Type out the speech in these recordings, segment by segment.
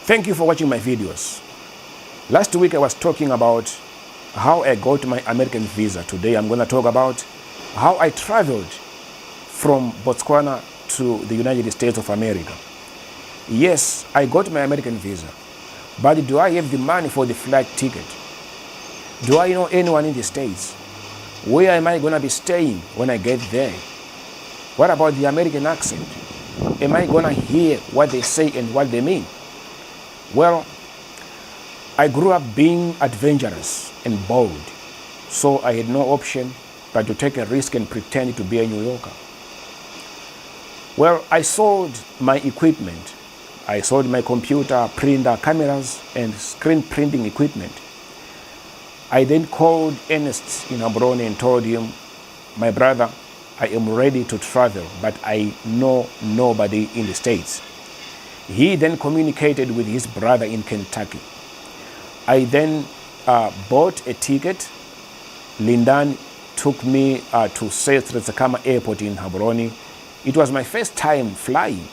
Thank you for watching my videos. Last week I was talking about how I got my American visa. Today I'm going to talk about how I traveled from Botswana to the United States of America. Yes, I got my American visa, but do I have the money for the flight ticket? Do I know anyone in the States? Where am I going to be staying when I get there? What about the American accent? Am I going to hear what they say and what they mean? Well, I grew up being adventurous and bold, so I had no option but to take a risk and pretend to be a New Yorker. Well, I sold my equipment. I sold my computer, printer, cameras, and screen printing equipment. I then called Ernest in Gaborone and told him, my brother, I am ready to travel, but I know nobody in the States. He then communicated with his brother in Kentucky. I then bought a ticket. Lindan took me to Sekama Airport in Gaborone. It was my first time flying.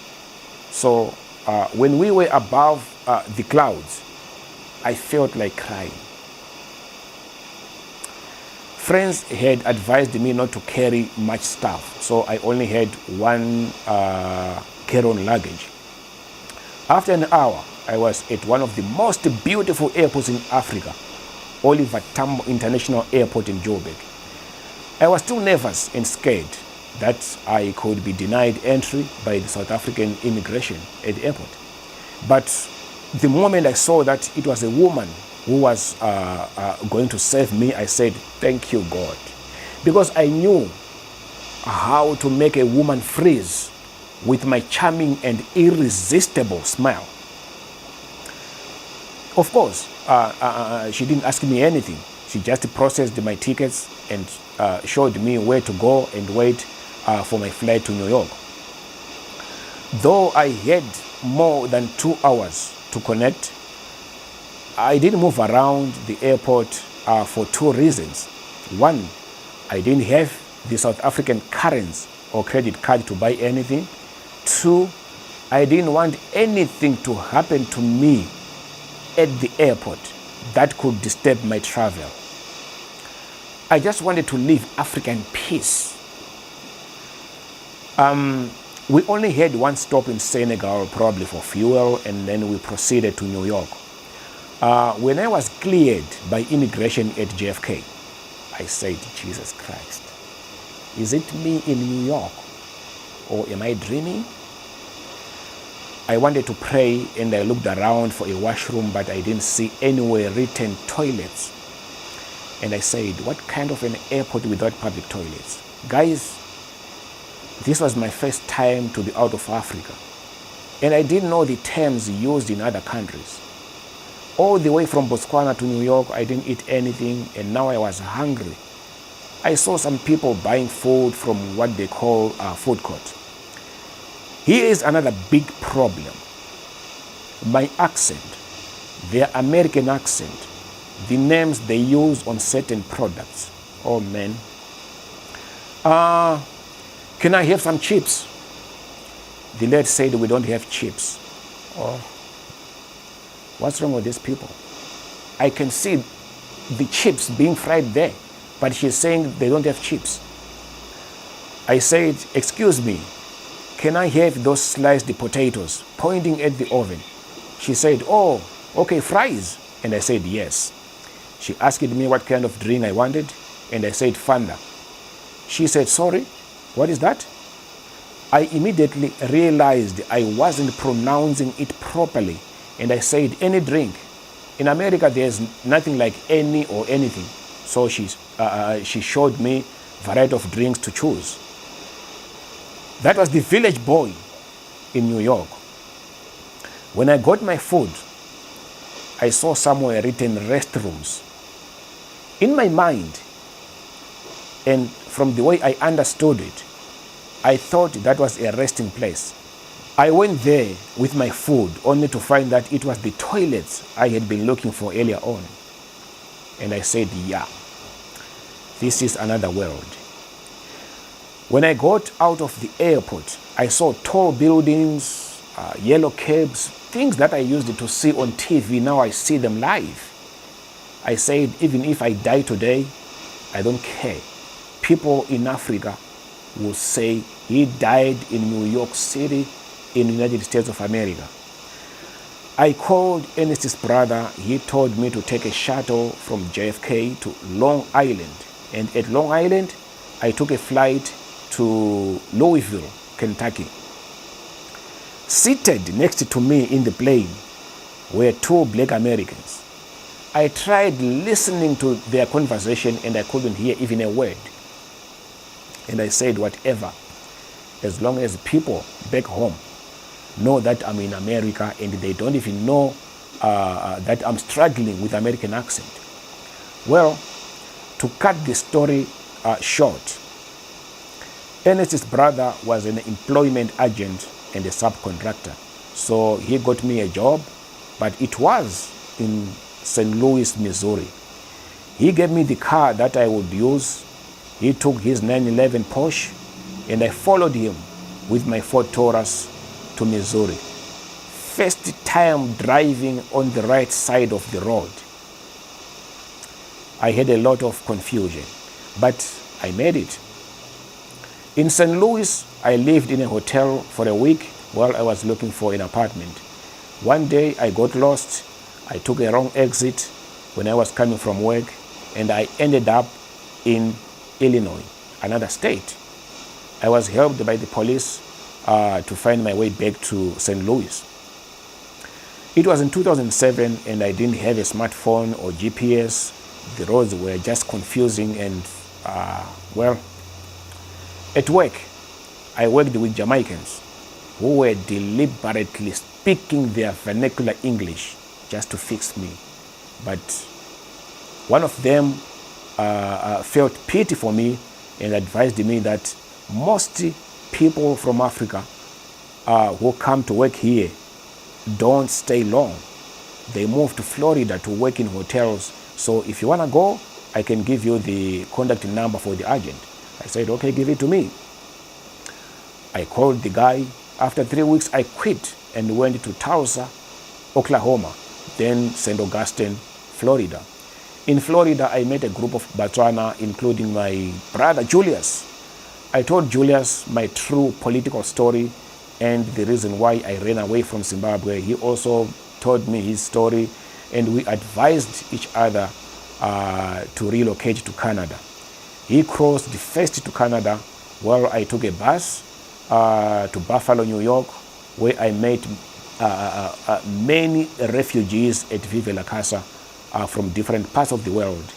So when we were above the clouds, I felt like crying. Friends had advised me not to carry much stuff, so I only had one carry-on luggage. After an hour, I was at one of the most beautiful airports in Africa, Oliver Tambo International Airport in Joburg. I was still nervous and scared that I could be denied entry by the South African immigration at the airport. But the moment I saw that it was a woman who was going to save me, I said, thank you, God. Because I knew how to make a woman freeze with my charming and irresistible smile. Of course, she didn't ask me anything. She just processed my tickets and showed me where to go and wait for my flight to New York. Though I had more than 2 hours to connect, I didn't move around the airport for 2 reasons. One, I didn't have the South African currency or credit card to buy anything. 2, I didn't want anything to happen to me at the airport that could disturb my travel. I just wanted to leave Africa in peace. We only had one stop in Senegal, probably for fuel, and then we proceeded to New York. When I was cleared by immigration at JFK, I said, Jesus Christ, is it me in New York, or am I dreaming? I wanted to pray and I looked around for a washroom, but I didn't see anywhere written toilets. And I said, what kind of an airport without public toilets? Guys, this was my first time to be out of Africa. And I didn't know the terms used in other countries. All the way from Botswana to New York, I didn't eat anything, and now I was hungry. I saw some people buying food from what they call a food court. Here is another big problem. My accent, their American accent, the names they use on certain products. Oh man. Can I have some chips? The lady said we don't have chips. Oh, what's wrong with these people? I can see the chips being fried there, but she's saying they don't have chips. I said, excuse me, can I have those sliced potatoes, pointing at the oven? She said, oh, okay, fries. And I said, yes. She asked me what kind of drink I wanted, and I said, Fanta. She said, sorry, what is that? I immediately realized I wasn't pronouncing it properly, and I said, any drink. In America, there's nothing like any or anything. So she showed me a variety of drinks to choose. That was the village boy in New York. When I got my food, I saw somewhere written restrooms. In my mind, and from the way I understood it, I thought that was a resting place. I went there with my food only to find that it was the toilets I had been looking for earlier on. And I said, yeah, this is another world. When I got out of the airport, I saw tall buildings, yellow cabs, things that I used to see on TV, now I see them live. I said, even if I die today, I don't care. People in Africa will say he died in New York City in the United States of America. I called Ernest's brother. He told me to take a shuttle from JFK to Long Island. And at Long Island, I took a flight to Louisville, Kentucky. Seated next to me in the plane were two black Americans. I tried listening to their conversation and I couldn't hear even a word. And I said, whatever, as long as people back home know that I'm in America and they don't even know that I'm struggling with American accent. Well, to cut the story short, Ernest's brother was an employment agent and a subcontractor. So he got me a job, but it was in St. Louis, Missouri. He gave me the car that I would use. He took his 911 Porsche and I followed him with my Ford Taurus to Missouri. First time driving on the right side of the road. I had a lot of confusion, but I made it. In St. Louis, I lived in a hotel for a week while I was looking for an apartment. One day I got lost. I took a wrong exit when I was coming from work and I ended up in Illinois, another state. I was helped by the police to find my way back to St. Louis. It was in 2007 and I didn't have a smartphone or GPS. The roads were just confusing and, at work, I worked with Jamaicans who were deliberately speaking their vernacular English just to fix me. But one of them felt pity for me and advised me that most people from Africa who come to work here don't stay long. They move to Florida to work in hotels. So if you want to go, I can give you the contact number for the agent. I said, okay, give it to me. I called the guy. After 3 weeks, I quit and went to Tulsa, Oklahoma, then St. Augustine, Florida. In Florida, I met a group of Botswana, including my brother Julius. I told Julius my true political story and the reason why I ran away from Zimbabwe. He also told me his story and we advised each other to relocate to Canada. He crossed first to Canada while I took a bus to Buffalo, New York, where I met many refugees at Vive la Casa from different parts of the world.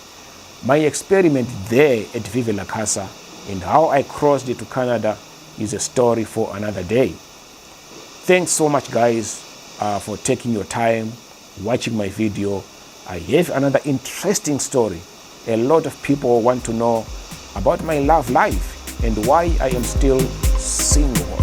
My experiment there at Vive la Casa and how I crossed it to Canada is a story for another day. Thanks so much, guys, for taking your time, watching my video. I have another interesting story. A lot of people want to know about my love life and why I am still single.